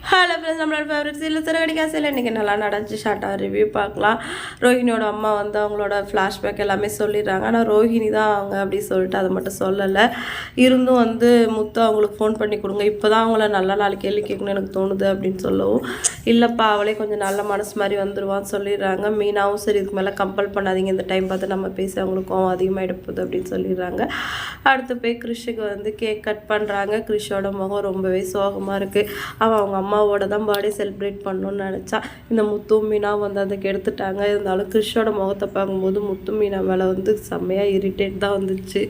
Hello friends, நம்மளோட favourite serial சிறகடி காசில் இன்றைக்கி நல்லா நடந்துச்சு. ஷார்ட்டாக ரிவ்யூ பார்க்கலாம். ரோஹிணியோட அம்மா வந்து அவங்களோட ஃப்ளாஷ்பேக் எல்லாமே சொல்லிடுறாங்க. ஆனால் ரோஹிணி தான் அவங்க அப்படி சொல்லிட்டு அதை மட்டும் சொல்லலை. இருந்தும் வந்து முத்து அவங்களுக்கு ஃபோன் பண்ணி கொடுங்க, இப்போ தான் அவங்கள நல்ல நாள் கேள்வி கேட்கணும்னு எனக்கு தோணுது அப்படின்னு சொல்லவும், இல்லைப்பா அவளே கொஞ்சம் நல்ல மனசு மாதிரி வந்துடுவான்னு சொல்லிடுறாங்க. மீனாவும் சரி இதுக்கு மேலே கம்பல் பண்ணாதீங்க, இந்த டைம் பார்த்து நம்ம பேசி அவங்களுக்கும் அதிகமாக எடுப்போது அப்படின்னு சொல்லிடுறாங்க. அடுத்து போய் கிறிஷுக்கு வந்து கேக் கட் பண்ணுறாங்க. கிறிஷோட முகம் ரொம்பவே சோகமாக இருக்குது. அவங்க அம்மாவோட தான் பர்த்டே செலிப்ரேட் பண்ணணும்னு நினச்சா இந்த முத்து மீனா வந்து அதுக்கு எடுத்துட்டாங்க. இருந்தாலும் கிறிஷோட முகத்தை பார்க்கும்போது முத்து மீனா மேலே வந்து செம்மையாக இரிட்டேட் தான் வந்துச்சு.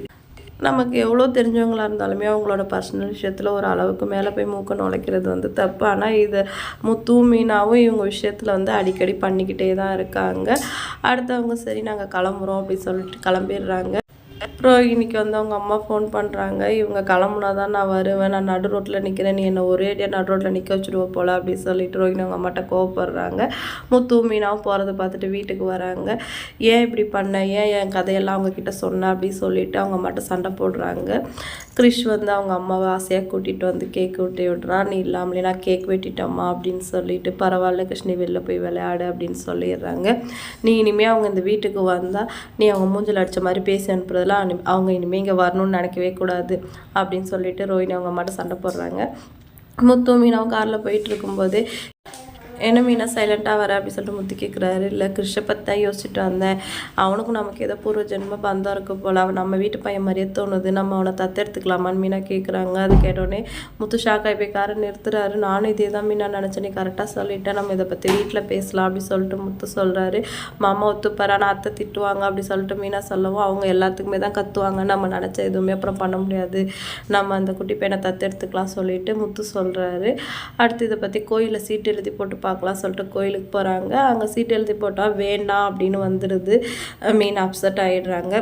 நமக்கு எவ்வளோ தெரிஞ்சவங்களாக இருந்தாலுமே அவங்களோட பர்சனல் விஷயத்தில் ஒரு அளவுக்கு மேலே போய் மூக்க நுழைக்கிறது வந்து தப்பு. ஆனால் இது முத்து மீனாவும் இவங்க விஷயத்தில் வந்து அடிக்கடி பண்ணிக்கிட்டே தான் இருக்காங்க. அடுத்தவங்க சரி நாங்கள் கிளம்புறோம் அப்படின்னு சொல்லிட்டு கிளம்பிடுறாங்க. ரோஹிணிக்கு வந்து அவங்க அம்மா ஃபோன் பண்ணுறாங்க. இவங்க கிளம்புனா தான் நான் வருவேன், நான் நடு ரோட்டில் நிற்கிறேன், நீ என்னை ஒரே அடியாக நடு ரோட்டில் நிற்க வச்சுடுவோம் போல் அப்படின்னு சொல்லிட்டு ரோஹிணி அவங்க அம்மாட்ட கோவப்படுறாங்க. முத்து மீனாவும் போகிறத பார்த்துட்டு வீட்டுக்கு வராங்க. ஏன் இப்படி பண்ண, ஏன் என் கதையெல்லாம் அவங்கக்கிட்ட சொன்னேன் அப்படின்னு சொல்லிட்டு அவங்க அம்மாட்ட சண்டை போடுறாங்க. கிறிஷ் வந்து அவங்க அம்மாவை ஆசையாக கூட்டிகிட்டு வந்து கேக் வெட்டி விட்றான். நீ இல்லாமலே நான் கேக் வெட்டிட்டம்மா அப்படின்னு சொல்லிட்டு, பரவாயில்ல கிருஷ்ணி வெளில போய் விளையாடு அப்படின்னு சொல்லிடுறாங்க. நீ இனிமேல் அவங்க இந்த வீட்டுக்கு வந்தால் நீ அவங்க மூஞ்சில் அடித்த மாதிரி பேசி அனுப்புறதெல்லாம் அவங்க இனிமேல் இங்கே வரணும்னு நினைக்கவே கூடாது அப்படின்னு சொல்லிட்டு ரோஹிணி அவங்க அம்மாட்ட சண்டை போடுறாங்க. முத்து மீனாவும் காரில் போயிட்டு இருக்கும்போது என்ன மீனா சைலண்ட்டாக வர அப்படின்னு சொல்லிட்டு முத்து கேட்குறாரு. இல்லை கிருஷ்ண பற்றி தான் யோசிச்சுட்டு வந்தேன், அவனுக்கும் நமக்கு ஏதோ பூர்வ ஜென்ம பந்தம் இருக்க போல், அவன் நம்ம வீட்டு பையன் மாதிரியே தோணுது, நம்ம அவனை தத்தெடுத்துக்கலாமான்னு மீனா கேட்குறாங்க. அது கேட்டோடனே முத்து ஷாக்காகி போய் காரை நிறுத்துறாரு. நானும் இதே தான் மீனா நினச்சேன், நீ கரெக்டாக சொல்லிட்டேன், நம்ம இதை பற்றி வீட்டில் பேசலாம் அப்படின்னு சொல்லிட்டு முத்து சொல்கிறாரு. மாமா ஒத்துப்பாரா, நான் அத்தை திட்டுவாங்க அப்படி சொல்லிட்டு மீனா சொல்லவும், அவங்க எல்லாத்துக்குமே தான் கத்துவாங்க, நம்ம நினச்ச எதுவுமே அப்புறம் பண்ண முடியாது, நம்ம அந்த குட்டி பையனை தத்தெடுத்துக்கலாம் சொல்லிட்டு முத்து சொல்கிறாரு. அடுத்து இதை பற்றி கோயிலில் சீட்டு எழுதி போட்டு பார்க்கலாம் சொல்லிட்டு கோயிலுக்கு போகிறாங்க. அங்கே சீட் எழுதி போட்டால் வேண்டாம் அப்படின்னு வந்துடுது. மீன் அப்செட் ஆகிடுறாங்க.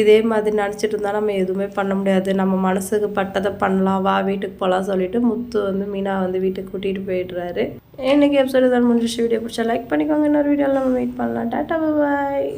இதே மாதிரி நினச்சிட்டு இருந்தால் நம்ம எதுவுமே பண்ண முடியாது, நம்ம மனசுக்கு பட்டதை பண்ணலாம், வா வீட்டுக்கு போகலாம் சொல்லிட்டு முத்து வந்து மீனா வந்து வீட்டுக்கு கூட்டிகிட்டு போயிடுறாரு. இன்றைக்கி எபிசோடு தான் முடிஞ்சிச்சு. வீடியோ பிடிச்சா லைக் பண்ணிக்கோங்க. இன்னொரு வீடியோவில் நம்ம வெயிட் பண்ணலாம். டாட்டா பாய்.